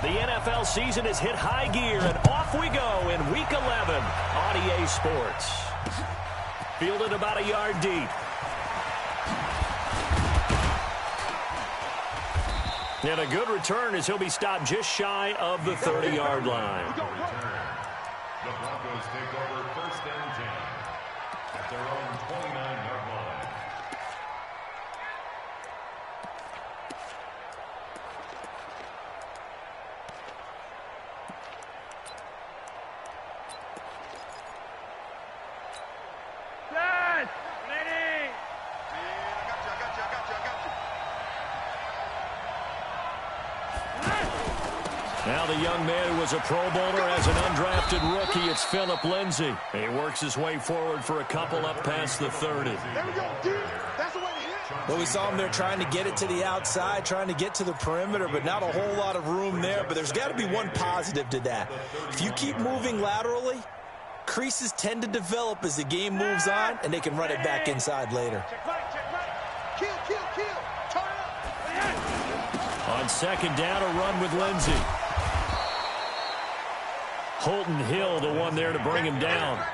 The NFL season has hit high gear, and off we go in Week 11 on EA Sports. Fielded about a yard deep. And a good return as he'll be stopped just shy of the 30-yard line. The Broncos take over 1st and 10 at their own 29-yard line. Now the young man who was a Pro Bowler as an undrafted rookie, it's Phillip Lindsay. He works his way forward for a couple up past the 30. Well, we saw him there trying to get it to the outside, trying to get to the perimeter, but not a whole lot of room there. But there's got to be one positive to that. If you keep moving laterally, creases tend to develop as the game moves on, and they can run it back inside later. On 2nd down, a run with Lindsay. Holton Hill, the one there to bring him down.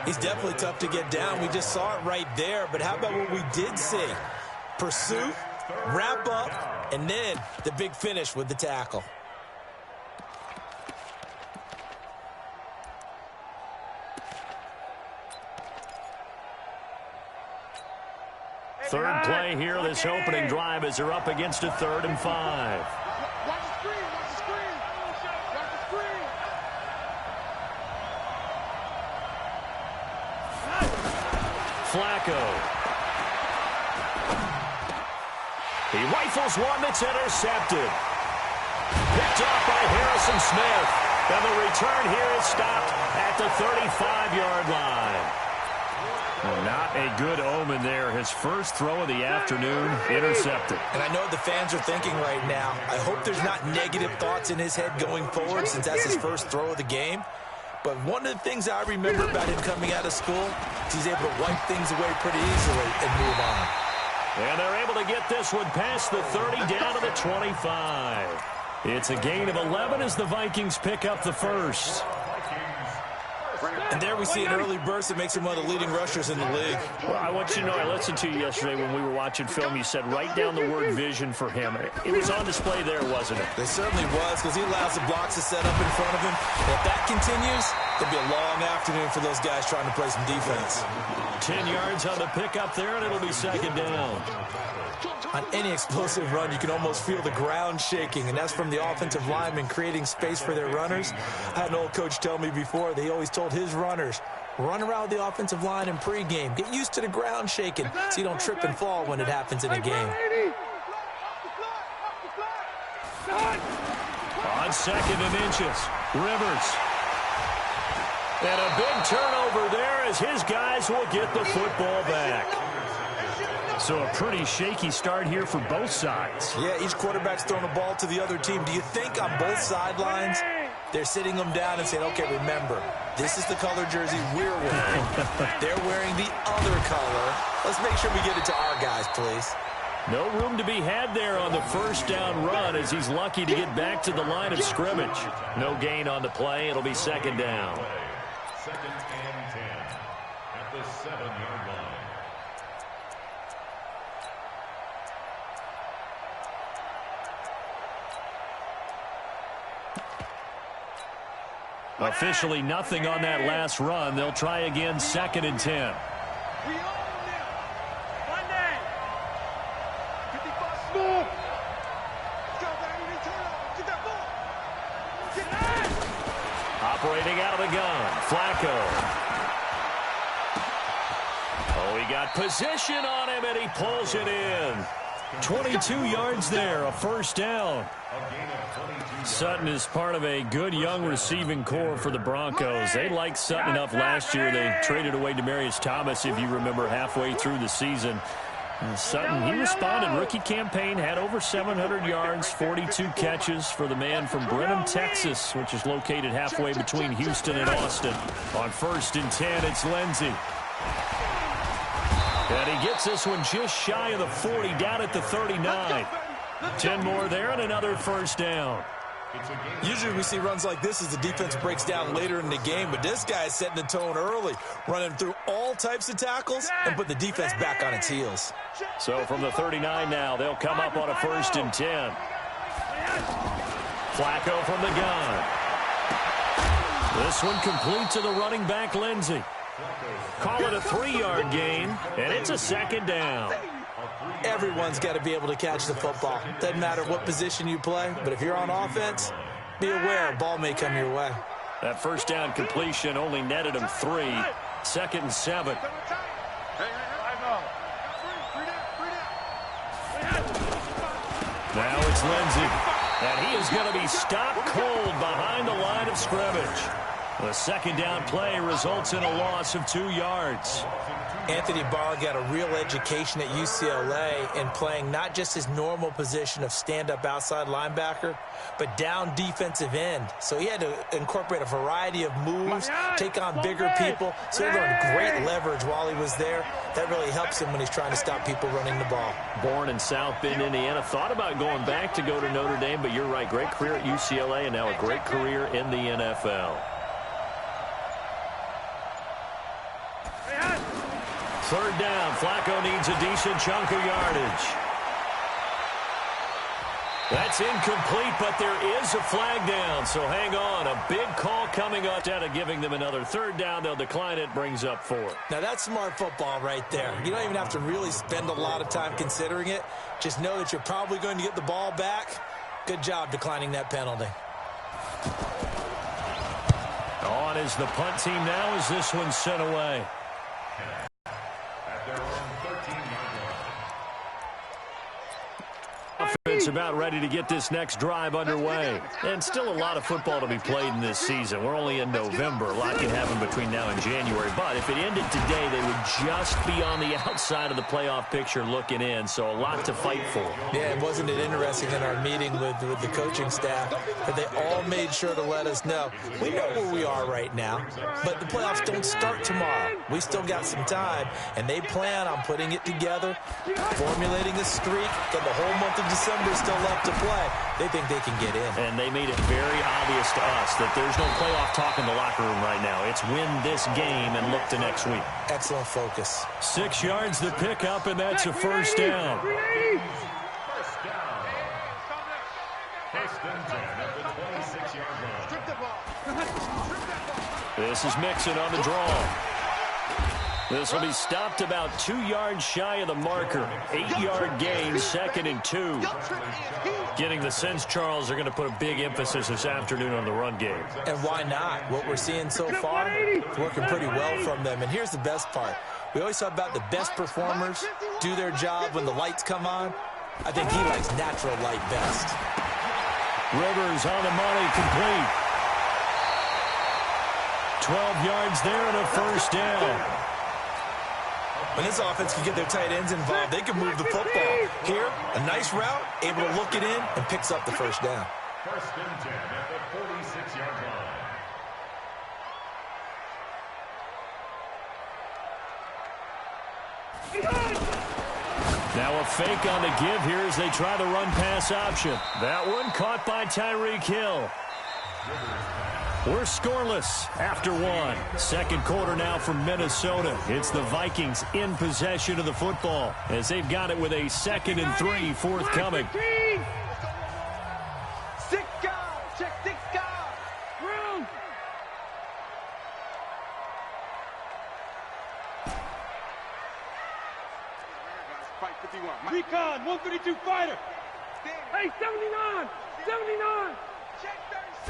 He's definitely tough to get down. We just saw it right there. But how about what we did see? Pursuit, wrap up, and then the big finish with the tackle. Third play here, this opening drive as they're up against a 3rd and 5. Flacco. He rifles one that's intercepted. Picked off by Harrison Smith. And the return here is stopped at the 35-yard line. Well, not a good omen there. His first throw of the afternoon intercepted. And I know what the fans are thinking right now. I hope there's not negative thoughts in his head going forward since that's his first throw of the game. But one of the things I remember about him coming out of school is he's able to wipe things away pretty easily and move on. And they're able to get this one past the 30 down to the 25. It's a gain of 11 as the Vikings pick up the first. And there we see an early burst that makes him one of the leading rushers in the league. Well, I want you to know, I listened to you yesterday when we were watching film. You said write down the word vision for him. It was on display there, wasn't it? It certainly was, because he allows the blocks to set up in front of him. And if that continues, it'll be a long afternoon for those guys trying to play some defense. 10 yards on the pickup there, and it'll be 2nd down. On any explosive run, you can almost feel the ground shaking, and that's from the offensive linemen creating space for their runners. I had an old coach tell me before, they always told his runners, run around the offensive line in pregame. Get used to the ground shaking so you don't trip and fall when it happens in a game. On 2nd and inches, Rivers. And a big turnover there as his guys will get the football back. So a pretty shaky start here for both sides. Yeah, each quarterback's throwing the ball to the other team. Do you think on both sidelines they're sitting them down and saying, okay, remember, this is the color jersey we're wearing. They're wearing the other color. Let's make sure we get it to our guys, please. No room to be had there on the 1st down run as he's lucky to get back to the line of scrimmage. No gain on the play. It'll be 2nd down. 2nd and 10 at the 7-yard line. Officially nothing on that last run. They'll try again 2nd and 10. Operating out of the gun, Flacco. Oh, he got position on him, and he pulls it in. 22 yards there, a 1st down. Sutton is part of a good young receiving core for the Broncos. They liked Sutton enough last year. They traded away Demaryius Thomas, if you remember, halfway through the season. And Sutton, he responded. Rookie campaign, had over 700 yards, 42 catches for the man from Brenham, Texas, which is located halfway between Houston and Austin. On 1st and 10, it's Lindsay. And he gets this one just shy of the 40, down at the 39. 10 more there and another first down. Usually we see runs like this as the defense breaks down later in the game, but this guy is setting the tone early, running through all types of tackles and put the defense back on its heels. So from the 39 now, they'll come up on a 1st and 10. Flacco from the gun. This one complete to the running back, Lindsey. Call it a 3-yard gain, and it's a 2nd down. Everyone's got to be able to catch the football. Doesn't matter what position you play, but if you're on offense, be aware a ball may come your way. That 1st down completion only netted him 3. 2nd and 7. Now it's Lindsey, and he is going to be stopped cold behind the line of scrimmage. The 2nd down play results in a loss of 2 yards. Anthony Barr got a real education at UCLA in playing not just his normal position of stand-up outside linebacker, but down defensive end. So he had to incorporate a variety of moves, take on bigger people. So he learned great leverage while he was there. That really helps him when he's trying to stop people running the ball. Born in South Bend, Indiana. Thought about going back to go to Notre Dame, but you're right. Great career at UCLA and now a great career in the NFL. 3rd down. Flacco needs a decent chunk of yardage. That's incomplete, but there is a flag down, so hang on. A big call coming up out of giving them another 3rd down. They'll decline it, brings up 4. Now, that's smart football right there. You don't even have to really spend a lot of time considering it. Just know that you're probably going to get the ball back. Good job declining that penalty. On is the punt team now as this one's sent away. Offense about ready to get this next drive underway. And still a lot of football to be played in this season. We're only in November. A lot can happen between now and January. But if it ended today, they would just be on the outside of the playoff picture looking in. So a lot to fight for. Yeah, and wasn't it interesting in our meeting with the coaching staff that they all made sure to let us know. We know where we are right now, but the playoffs don't start tomorrow. We still got some time, and they plan on putting it together, formulating a streak, got the whole month of December still left to play. They think they can get in. And they made it very obvious to us that there's no playoff talk in the locker room right now. It's win this game and look to next week. Excellent focus. 6 yards to pick up, and that's a 1st down. 1st and 10 at the 26-yard line. This is Mixon on the draw. This will be stopped about 2 yards shy of the marker. 8-yard gain, 2nd and 2. Getting the sense, Charles, they're going to put a big emphasis this afternoon on the run game. And why not? What we're seeing so far, it's working pretty well from them. And here's the best part. We always talk about the best performers do their job when the lights come on. I think he likes natural light best. Rivers on the money, complete. 12 yards there and a 1st down. When this offense can get their tight ends involved, they can move the football. Here, a nice route, able to look it in, and picks up the 1st down. 1st and 10 at the 46-yard line. Now a fake on the give here as they try the run-pass option. That one caught by Tyreek Hill. We're scoreless after 1. 2nd quarter now from Minnesota. It's the Vikings in possession of the football as they've got it with a 2nd and 3 forthcoming. 6 guard, check 6 guard. Room. Fight 51. Recon, 132 fighter. Hey, 79, 79. Check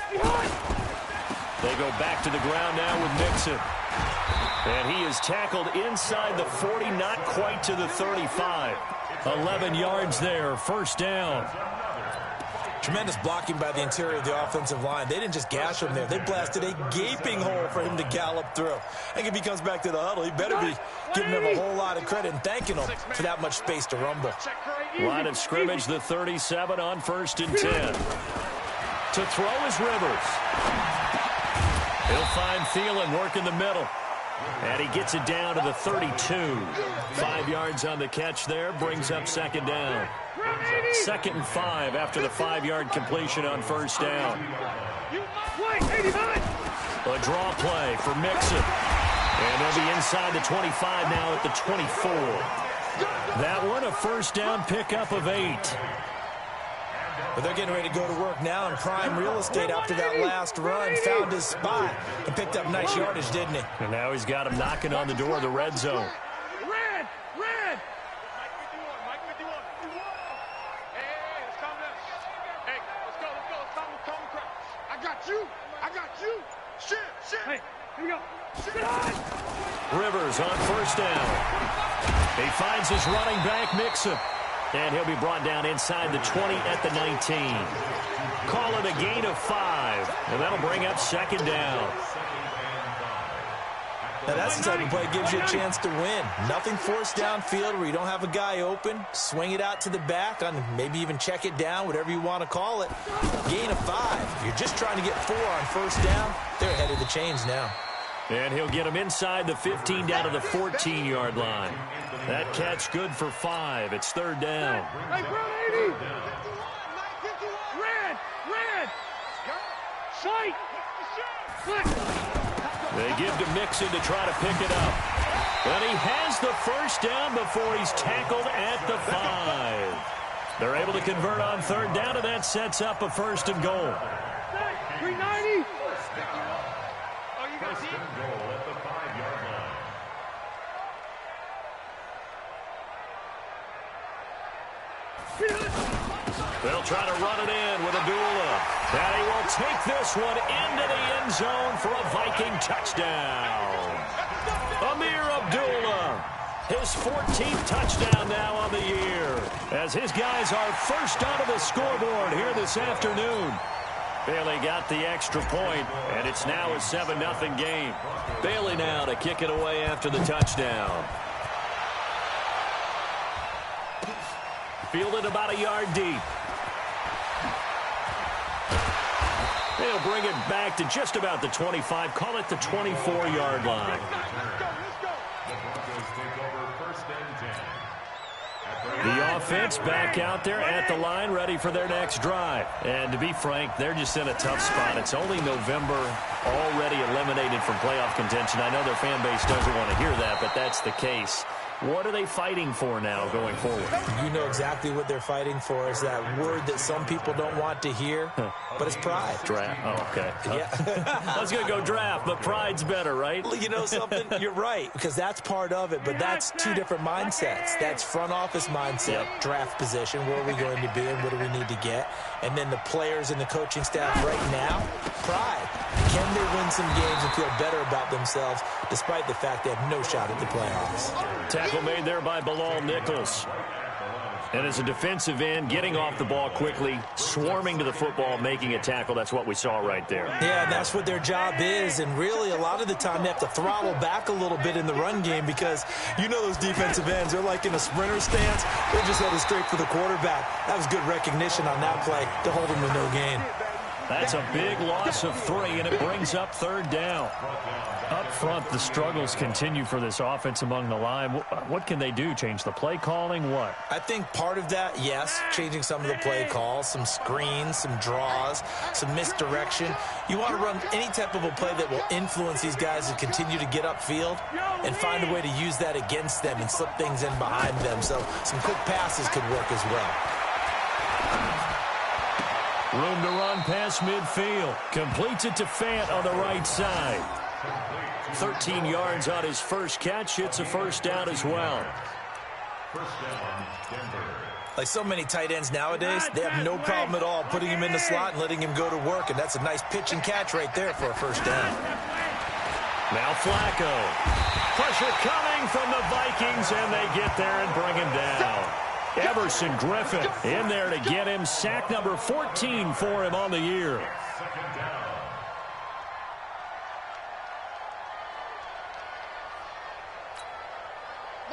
37. They go back to the ground now with Mixon. And he is tackled inside the 40, not quite to the 35. 11 yards there, 1st down. Tremendous blocking by the interior of the offensive line. They didn't just gash him there. They blasted a gaping hole for him to gallop through. I think if he comes back to the huddle, he better be giving them a whole lot of credit and thanking them for that much space to rumble. Line of scrimmage, the 37 on 1st and 10. To throw is Rivers. He'll find Thielen, work in the middle. And he gets it down to the 32. 5 yards on the catch there, brings up second down. 2nd and 5 after the 5-yard completion on first down. A draw play for Mixon. And they'll be inside the 25 now at the 24. That one a first down pickup of 8. But they're getting ready to go to work now in prime real estate after that last run. Found his spot and picked up nice yardage, didn't he? And now he's got him knocking on the door of the red zone. Red! Red! Mike with you on. Hey, it's time to... Hey, let's go. It's time to crack. I got you. Shit. Hey, here we go. Sit on! Rivers on first down. He finds his running back, Mixon. And he'll be brought down inside the 20 at the 19. Call it a gain of 5. And that'll bring up second down. Now that's the type of play that gives you a chance to win. Nothing forced downfield where you don't have a guy open. Swing it out to the back, on maybe even check it down, whatever you want to call it. Gain of 5. You're just trying to get 4 on first down. They're ahead of the chains now. And he'll get him inside the 15 down to the 14-yard line. That catch good for 5. It's third down. Hey, front 80. Red. Sight. They give to Mixon to try to pick it up. And he has the first down before he's tackled at the 5. They're able to convert on third down, and that sets up a first and goal. 390. First and goal at the 5-yard line. They'll try to run it in with Abdullah. And he will take this one into the end zone for a Viking touchdown. Amir Abdullah, his 14th touchdown now on the year, as his guys are first onto the scoreboard here this afternoon. Bailey got the extra point, and it's now a 7-0 game. Bailey now to kick it away after the touchdown. Fielded about a yard deep. They'll bring it back to just about the 25. Call it the 24-yard line. The offense back out there at the line, ready for their next drive. And to be frank, they're just in a tough spot. It's only November, already eliminated from playoff contention. I know their fan base doesn't want to hear that, but that's the case. What are they fighting for now going forward? You know exactly what they're fighting for. Is that word that some people don't want to hear, but it's pride. Draft. Oh, okay. Yeah. I was going to go draft, but pride's better, right? You know something? You're right, because that's part of it, but that's two different mindsets. That's front office mindset, draft position, where are we going to be and what do we need to get? And then the players and the coaching staff right now, pride. Can they win some games and feel better about themselves despite the fact they have no shot at the playoffs? Tackle made there by Bilal Nichols. And as a defensive end, getting off the ball quickly, swarming to the football, making a tackle, that's what we saw right there. Yeah, and that's what their job is. And really, a lot of the time, they have to throttle back a little bit in the run game because you know those defensive ends, they're like in a sprinter stance. They're just headed straight for the quarterback. That was good recognition on that play to hold them to no gain. That's a big loss of 3, and it brings up third down. Up front, the struggles continue for this offense among the line. What can they do? Change the play calling? What? I think part of that, yes, changing some of the play calls, some screens, some draws, some misdirection. You want to run any type of a play that will influence these guys to continue to get upfield and find a way to use that against them and slip things in behind them. So some quick passes could work as well. Room to run past midfield. Completes it to Fant on the right side. 13 yards on his first catch. It's a first down as well. First down, Denver. Like so many tight ends nowadays, they have no problem at all putting him in the slot and letting him go to work. And that's a nice pitch and catch right there for a first down. Now Flacco. Pressure coming from the Vikings, and they get there and bring him down. Everson Griffin in there to get him. Sack number 14 for him on the year.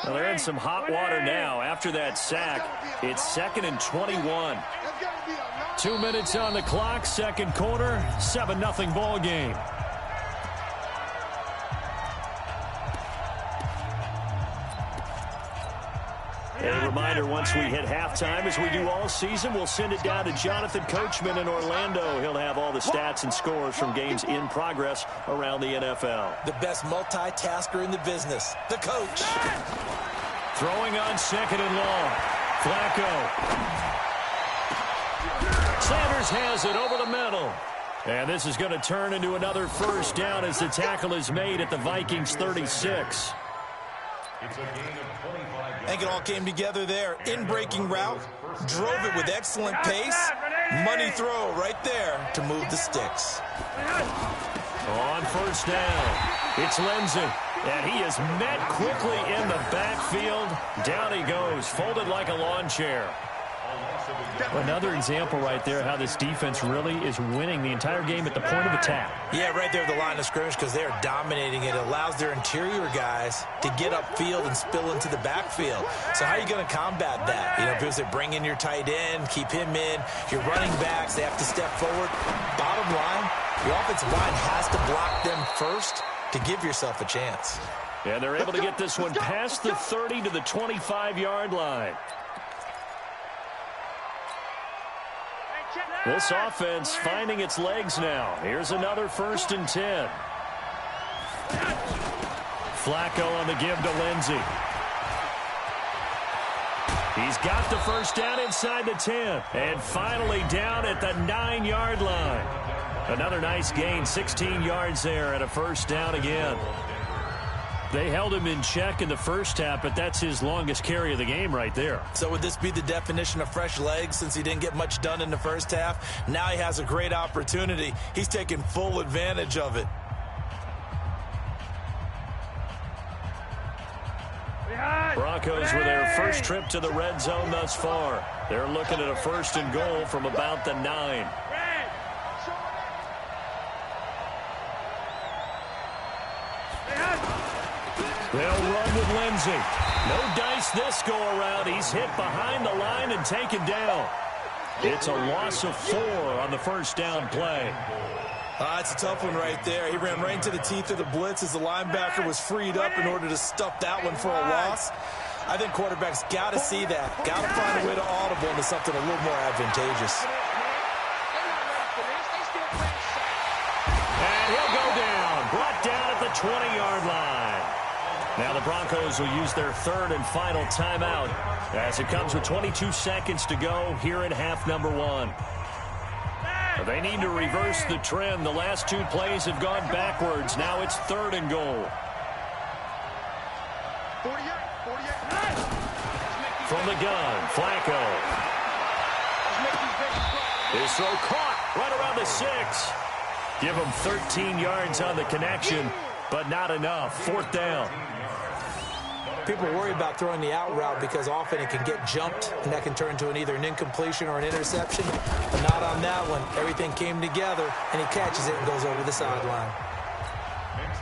Well, they're in some hot water now. After that sack, it's 2nd and 21. 2 minutes on the clock, second quarter, 7-0 ball game. A reminder, once we hit halftime, as we do all season, we'll send it down to Jonathan Coachman in Orlando. He'll have all the stats and scores from games in progress around the NFL. The best multitasker in the business, the coach. Throwing on second and long. Flacco. Sanders has it over the middle. And this is going to turn into another first down as the tackle is made at the Vikings 36. It's a gain of 25 I think it all came together there. In-breaking route, drove it with excellent pace. Money throw right there to move the sticks. On first down, it's Lindsey. And he is met quickly in the backfield. Down he goes, folded like a lawn chair. Another example right there how this defense really is winning the entire game at the point of attack. Yeah, right there at the line of scrimmage because they are dominating it. It allows their interior guys to get upfield and spill into the backfield. So how are you going to combat that? You know, because they bring in your tight end, keep him in. Your running backs, they have to step forward. Bottom line, your offensive line has to block them first to give yourself a chance. And they're able to get this one past the 30 to the 25-yard line. This offense finding its legs now. Here's another 1st and 10. Flacco on the give to Lindsey. He's got the first down inside the 10. And finally down at the 9-yard line. Another nice gain, 16 yards there and a first down again. They held him in check in the first half, but that's his longest carry of the game right there. So would this be the definition of fresh legs since he didn't get much done in the first half? Now he has a great opportunity. He's taking full advantage of it. Broncos with their first trip to the red zone thus far. They're looking at a 1st and goal from about the 9. They'll run with Lindsey. No dice this go-around. He's hit behind the line and taken down. It's a loss of 4 on the first down play. It's a tough one right there. He ran right into the teeth of the blitz as the linebacker was freed up in order to stuff that one for a loss. I think quarterbacks got to see that. Got to find a way to audible into something a little more advantageous. And he'll go down. Brought down at the 20-yard line. Now the Broncos will use their 3rd and final timeout as it comes with 22 seconds to go here in half number 1. They need to reverse the trend. The last 2 plays have gone backwards. Now it's 3rd and goal. From the gun, Flacco. His throw caught right around the 6. Give him 13 yards on the connection, but not enough. 4th down. People worry about throwing the out route because often it can get jumped, and that can turn into either an incompletion or an interception. But not on that one. Everything came together, and he catches it and goes over the sideline.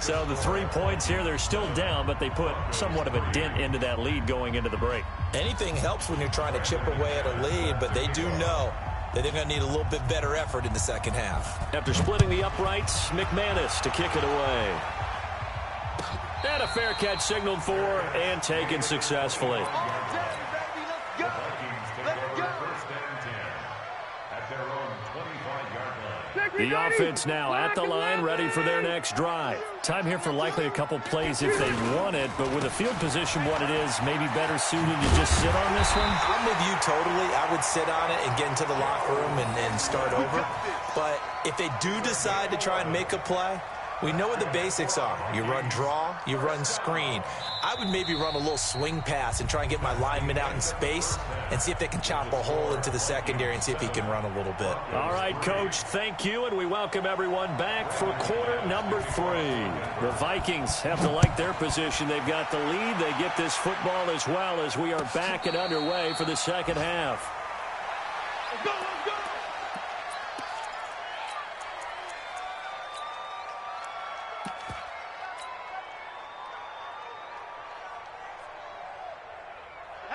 So the 3 points here, they're still down, but they put somewhat of a dent into that lead going into the break. Anything helps when you're trying to chip away at a lead, but they do know that they're going to need a little bit better effort in the second half. After splitting the uprights, McManus to kick it away. And a fair catch signaled for and taken successfully. The Vikings take over 1st and 10 at their own 25-yard line. The offense now at the line, ready for their next drive. Time here for likely a couple plays if they want it, but with the field position what it is, maybe better suited to just sit on this one? I'm with you totally. I would sit on it and get into the locker room and start over. But if they do decide to try and make a play, we know what the basics are. You run draw, you run screen. I would maybe run a little swing pass and try and get my lineman out in space and see if they can chop a hole into the secondary and see if he can run a little bit. All right, Coach, thank you, and we welcome everyone back for quarter number 3. The Vikings have to like their position. They've got the lead. They get this football as well as we are back and underway for the second half. Let's go, let's go!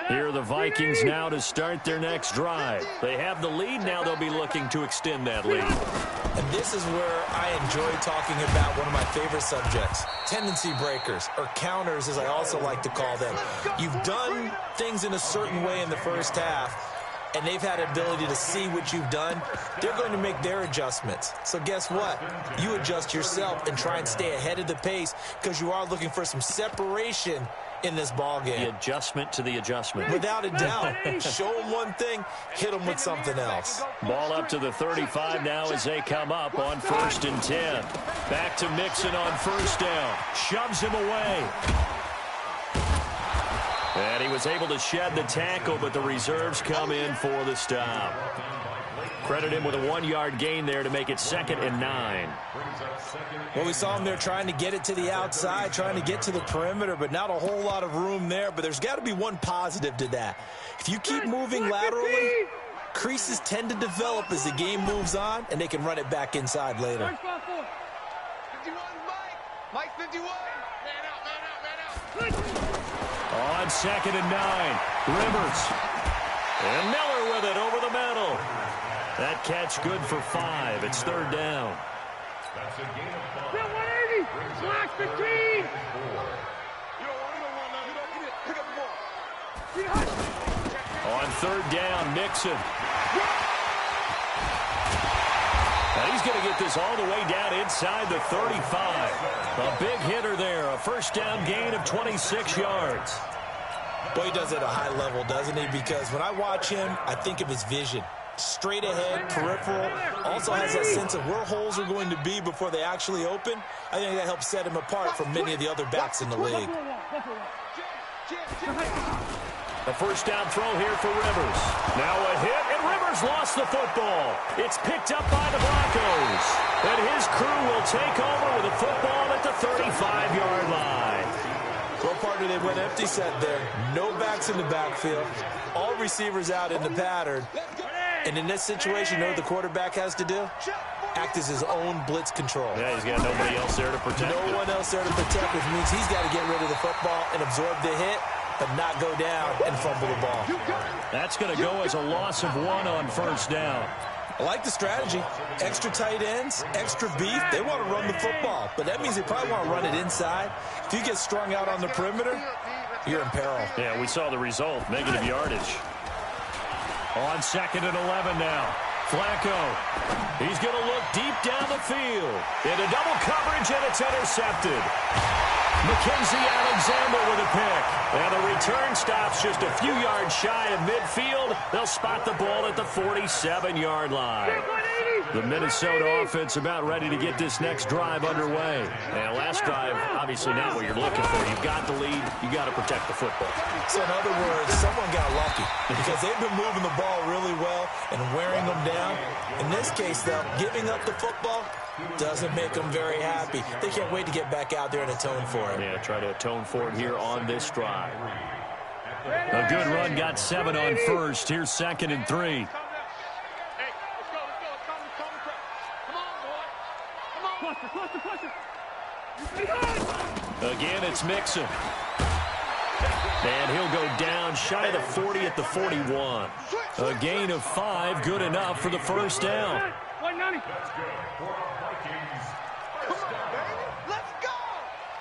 Here are the Vikings now to start their next drive. They have the lead. Now they'll be looking to extend that lead. And this is where I enjoy talking about one of my favorite subjects, tendency breakers, or counters, as I also like to call them. You've done things in a certain way in the first half, and they've had an ability to see what you've done. They're going to make their adjustments. So guess what? You adjust yourself and try and stay ahead of the pace because you are looking for some separation in this ball game. The adjustment to the adjustment. Without a doubt. Show them one thing, hit them with something else. Ball up to the 35 now as they come up on 1st and 10. Back to Mixon on 1st down. Shoves him away. And he was able to shed the tackle, but the reserves come in for the stop. Credit him with a 1-yard gain there to make it 2nd and 9. Well, we saw him there trying to get it to the outside, trying to get to the perimeter, but not a whole lot of room there. But there's got to be one positive to that. If you keep moving laterally, creases tend to develop as the game moves on, and they can run it back inside later. 51, Mike 51. Man out. On 2nd and 9, Rivers. And Miller with it over the middle. That catch good for 5. It's 3rd down. That's a gain of 5. 180. Block 15. You don't want to pick up the ball. On 3rd down, Mixon. Now he's going to get this all the way down inside the 35. A big hitter there. A 1st down gain of 26 yards. Boy, he does it at a high level, doesn't he? Because when I watch him, I think of his vision. Straight ahead, peripheral. Also has that sense of where holes are going to be before they actually open. I think that helps set him apart from many of the other backs in the league. A 1st down throw here for Rivers. Now a hit, and Rivers lost the football. It's picked up by the Broncos. And his crew will take over with the football at the 35-yard line. Well, partner, they went empty set there. No backs in the backfield. All receivers out in the pattern. And in this situation, you know what the quarterback has to do? Act as his own blitz control. Yeah, he's got nobody else there to protect. No one else there to protect, which means he's got to get rid of the football and absorb the hit, but not go down and fumble the ball. That's going to go as a loss of 1 on 1st down. I like the strategy. Extra tight ends, extra beef. They want to run the football, but that means they probably want to run it inside. If you get strung out on the perimeter, you're in peril. Yeah, we saw the result, negative yardage. On 2nd and 11 now. Flacco. He's going to look deep down the field. Into double coverage, and it's intercepted. Mackenzie Alexander with a pick. And the return stops just a few yards shy of midfield. They'll spot the ball at the 47-yard line. The Minnesota offense about ready to get this next drive underway. And last drive, obviously not what you're looking for. You've got the lead. You've got to protect the football. So in other words, someone got lucky because they've been moving the ball really well and wearing them down. In this case, though, giving up the football doesn't make them very happy. They can't wait to get back out there and atone for it. Yeah, try to atone for it here on this drive. A good run, got 7 on 1st. Here's 2nd and 3. Again, it's Mixon. And he'll go down shy of the 40 at the 41. A gain of 5, good enough for the 1st down. That's good for our Vikings. First down. Let's go.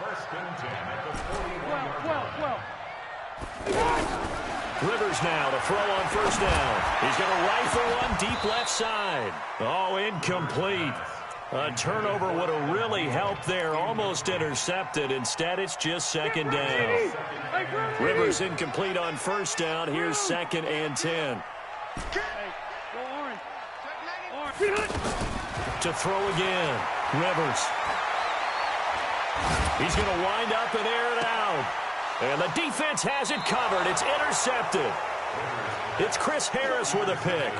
1st and 10 at the 41-yard line. Rivers now to throw on 1st down. He's going to rifle one deep left side. Oh, incomplete. A turnover would have really helped there. Almost intercepted. Instead, it's just 2nd down. Rivers incomplete on 1st down. Here's 2nd and 10. To throw again. Rivers. He's going to wind up and air it out. And the defense has it covered. It's intercepted. It's Chris Harris with a pick.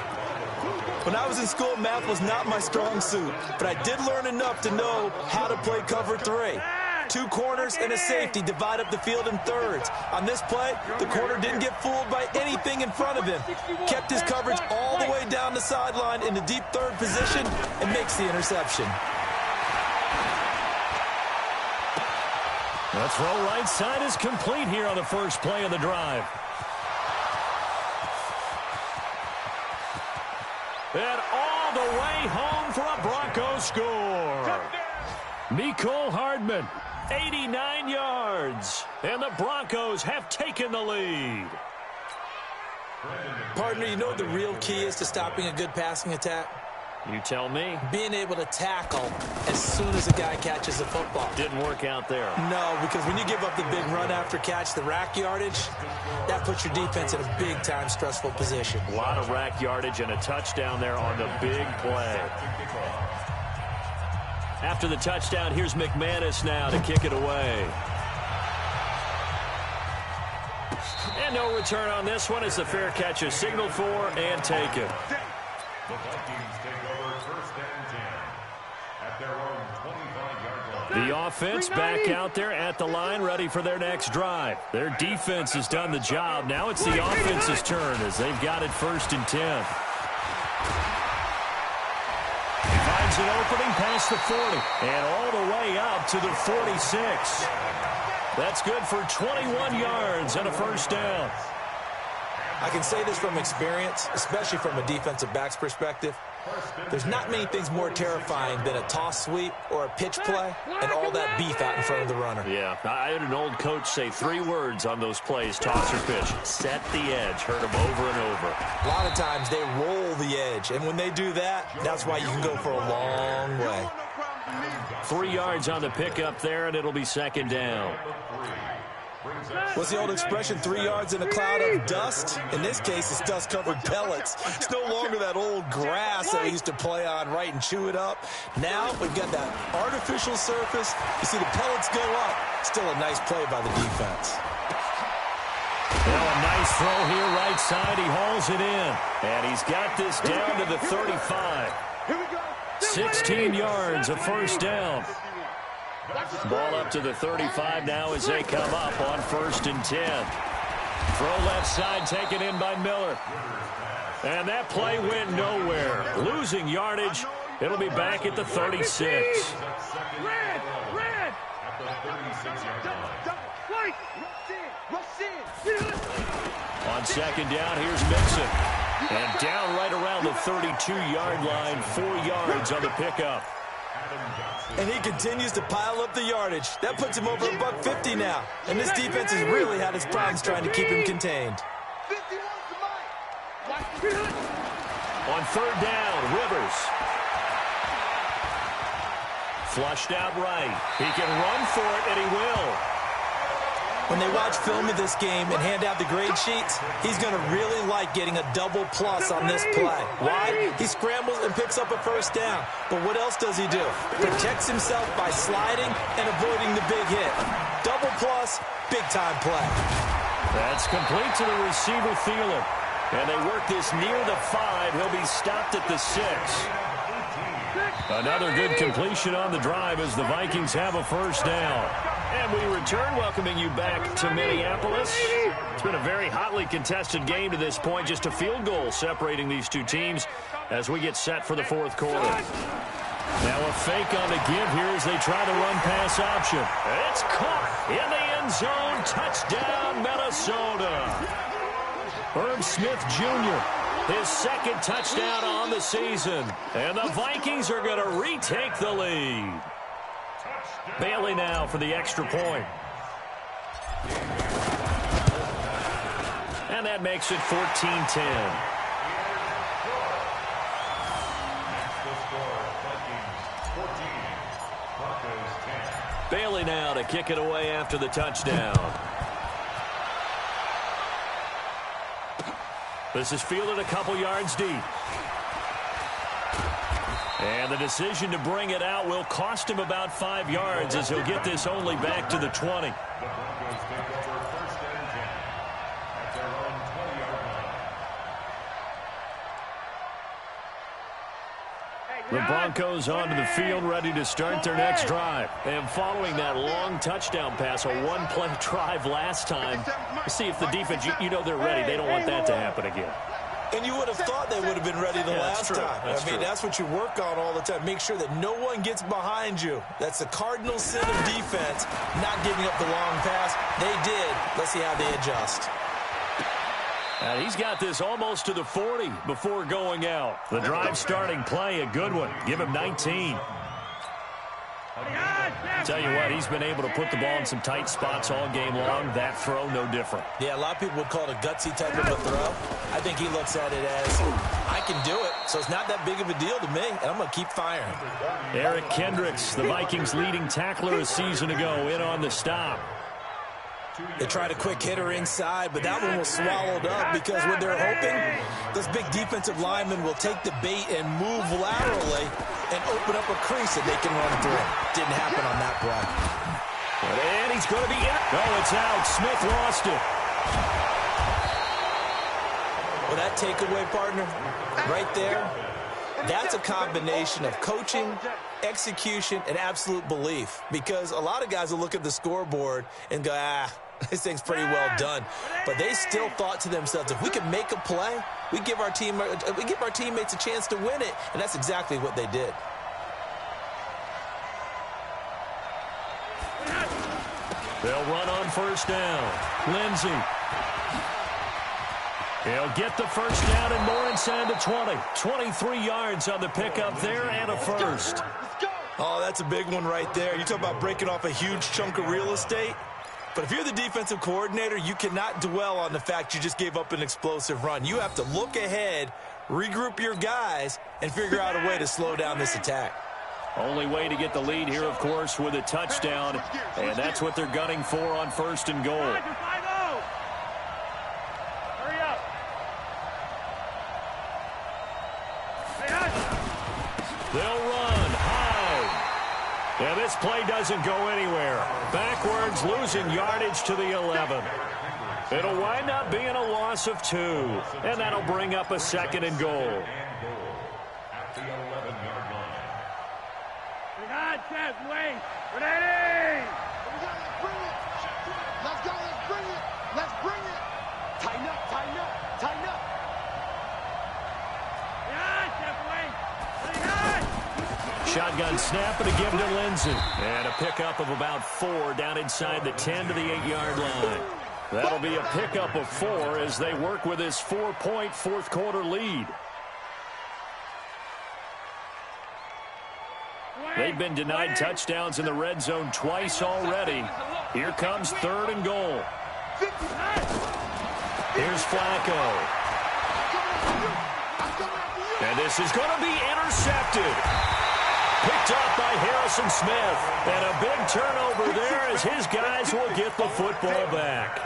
When I was in school, math was not my strong suit, but I did learn enough to know how to play cover 3. 2 corners and a safety divide up the field in thirds. On this play, the corner didn't get fooled by anything in front of him. Kept his coverage all the way down the sideline in the deep 3rd position and makes the interception. The throw right side is complete here on the first play of the drive. And all the way home for a Broncos score. Mecole Hardman, 89 yards. And the Broncos have taken the lead. Partner, you know what the real key is to stopping a good passing attack? You tell me. Being able to tackle as soon as a guy catches the football. Didn't work out there. No, because when you give up the big run after catch, the rack yardage, that puts your defense in a big-time stressful position. A lot of rack yardage and a touchdown there on the big play. After the touchdown, here's McManus now to kick it away. And no return on this one as the fair catch is signaled for and taken. The Vikings take over first and 10 at their own 25-yard line. The offense back out there at the line, ready for their next drive. Their defense has done the job. Now it's the offense's turn as they've got it first and 10. He finds an opening past the 40 and all the way up to the 46. That's good for 21 yards and a first down. I can say this from experience, especially from a defensive back's perspective. There's not many things more terrifying than a toss sweep or a pitch play and all that beef out in front of the runner. Yeah, I had an old coach say 3 words on those plays, toss or pitch. Set the edge. Heard him over and over. A lot of times they roll the edge, and when they do that, that's why you can go for a long way. 3 yards on the pickup there, and it'll be second down. What's the old expression, 3 yards in a cloud of dust? In this case, it's dust-covered pellets. It's no longer that old grass that we used to play on, right, and chew it up. Now we've got that artificial surface. You see the pellets go up. Still a nice play by the defense. Well, a nice throw here right side. He hauls it in. And he's got this down to the 35. 16 yards, a first down. Ball up to the 35 now as they come up on first and 10. Throw left side taken in by Miller. And that play went nowhere. Losing yardage. It'll be back at the 36. Red! On second down, here's Mixon. And down right around the 32-yard line, 4 yards on the pickup. And he continues to pile up the yardage. That puts him over $150 now. And this defense has really had its problems trying to keep him contained. On third down, Rivers. Flushed out right. He can run for it, and he will. When they watch film of this game and hand out the grade sheets, he's going to really like getting a double plus on this play. Why? He scrambles and picks up a first down. But what else does he do? Protects himself by sliding and avoiding the big hit. Double plus, big-time play. That's complete to the receiver, Thielen. And they work this near the 5. He'll be stopped at the 6. Another good completion on the drive as the Vikings have a first down. And we return, welcoming you back to Minneapolis. It's been a very hotly contested game to this point. Just a field goal separating these two teams as we get set for the fourth quarter. Now a fake on the give here as they try the run-pass option. It's caught in the end zone. Touchdown, Minnesota. Herb Smith Jr., his second touchdown on the season. And the Vikings are going to retake the lead. Bailey now for the extra point. And that makes it 14-10. Bailey now to kick it away after the touchdown. This is fielded a couple yards deep. And the decision to bring it out will cost him about 5 yards as he'll get this only back to the 20. The Broncos onto the field, ready to start their next drive. And following that long touchdown pass, a one-play drive last time, see if the defense, you know they're ready. They don't want that to happen again. And you would have thought they would have been ready the last time. That's what you work on all the time. Make sure that no one gets behind you. That's the cardinal sin of defense, not giving up the long pass. They did. Let's see how they adjust. And he's got this almost to the 40 before going out. The drive starting play, a good one. Give him 19. Tell you what, he's been able to put the ball in some tight spots all game long. That throw, no different. Yeah, a lot of people would call it a gutsy type of a throw. I think he looks at it as, I can do it, so it's not that big of a deal to me, and I'm going to keep firing. Eric Kendricks, the Vikings' leading tackler a season ago, in on the stop. They tried a quick hitter inside, but that one was swallowed up because what they're hoping, those big defensive linemen will take the bait and move laterally and open up a crease that they can run through. Didn't happen on that play. And he's going to be in. No, it's out. Smith lost it. Well, that takeaway, partner, right there, that's a combination of coaching, execution, and absolute belief. Because a lot of guys will look at the scoreboard and go, this thing's pretty well done. But they still thought to themselves, if we can make a play, we give our teammates a chance to win it. And that's exactly what they did. They'll run on first down. Lindsey. He'll get the first down and more inside the 20. 23 yards on the pickup there and a first. Oh, that's a big one right there. You talk about breaking off a huge chunk of real estate. But if you're the defensive coordinator, you cannot dwell on the fact you just gave up an explosive run. You have to look ahead, regroup your guys, and figure out a way to slow down this attack. Only way to get the lead here, of course, with a touchdown. And that's what they're gunning for on first and goal. They'll run high. And this play doesn't go anywhere. Backwards, losing yardage to the 11. It'll wind up being a loss of 2. And that'll bring up a second and goal. At the 11-yard line. Wait. Ready? Let's bring it. Let's go. Let's bring it. Let's bring it. Tighten up. Tighten up. Tighten up. Shotgun snap and a give to Lindsey. And a pickup of about 4 down inside the 10 to the 8-yard line. That'll be a pickup of 4 as they work with this 4-point fourth-quarter lead. They've been denied touchdowns in the red zone twice already. Here comes third and goal. Here's Flacco. And this is going to be intercepted. Picked up by Harrison Smith. And a big turnover there as his guys will get the football back.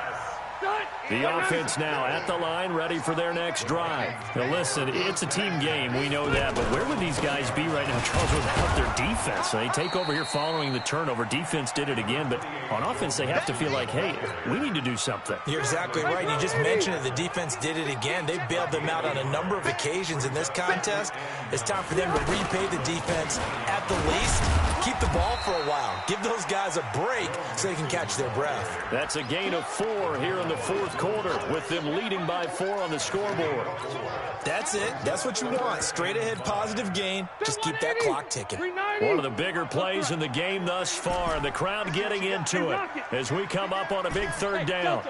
The offense now at the line, ready for their next drive. Now listen, it's a team game, we know that, but where would these guys be right now, Charles, without their defense? They take over here following the turnover. Defense did it again, but on offense they have to feel like, hey, we need to do something. You're exactly right. You just mentioned it. The defense did it again. They bailed them out on a number of occasions in this contest. It's time for them to repay the defense at the least. Keep the ball for a while. Give those guys a break so they can catch their breath. That's a gain of 4 here in the fourth quarter, with them leading by 4 on the scoreboard. That's it. That's what you want. Straight ahead positive gain. Just keep that clock ticking. One of the bigger plays in the game thus far. The crowd getting into it as we come up on a big third down.